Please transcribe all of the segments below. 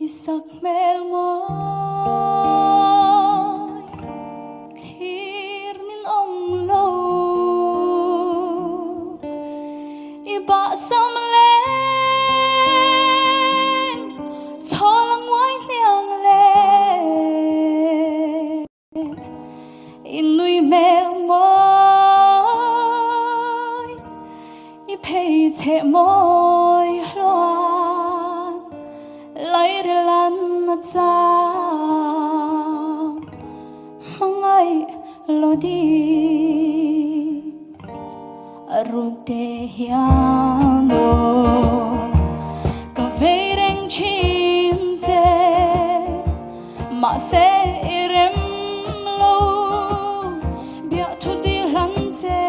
Isak mel moi thir nin om lo iba sam len cholang wai niang len inui mel moi i pei che moi loan lai re lan na cha mangai lo di arute hiano ka veireng chin che ma se irem lo bia thu di lan che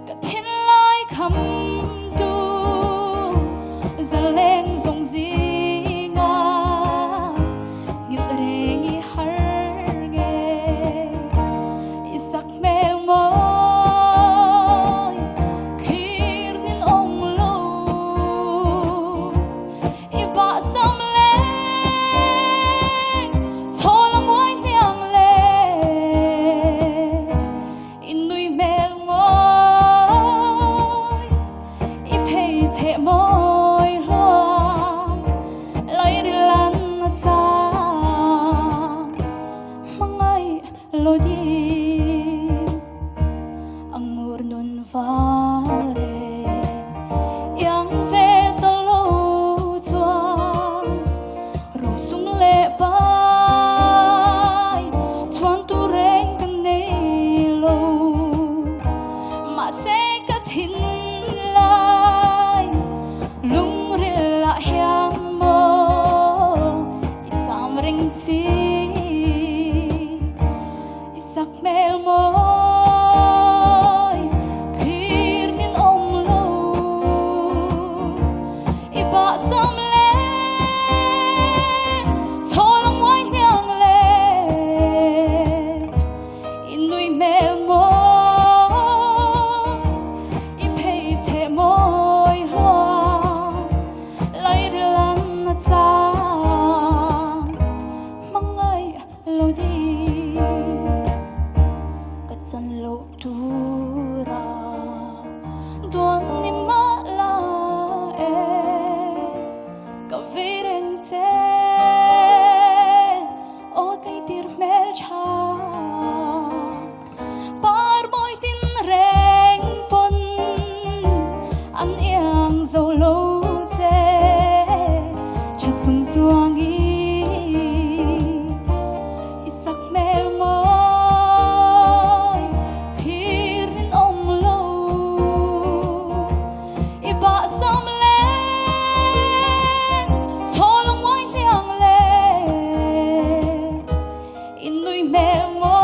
ka thin lai kham tu zaleng zong zi nga ngil rengi har nge isak mel moi khir nin ong lo iba sam leng cholang wai niang le inui mel moi i pei che moi lai ri lan na cha mangai lo di angur nun vare yang ve ta lo chuan ro sung le bai chuan tu reng kan nei lo ma se ka thin lai lung ri la hiang mo i cham ring si isak mel moi khir nin om lo iba sam leng cholang wai niang le inui mel moi i pei che moi loan lai ri lan na cha mangai lo di ka chan lo tu ra don ni ma la e ka vireng che o tei tir mel cha par moi tin reng pon an yang zo lo che cha chung chuang i isak mel moi thir nin om lo iba sam len cholang wai niang le inui mel moi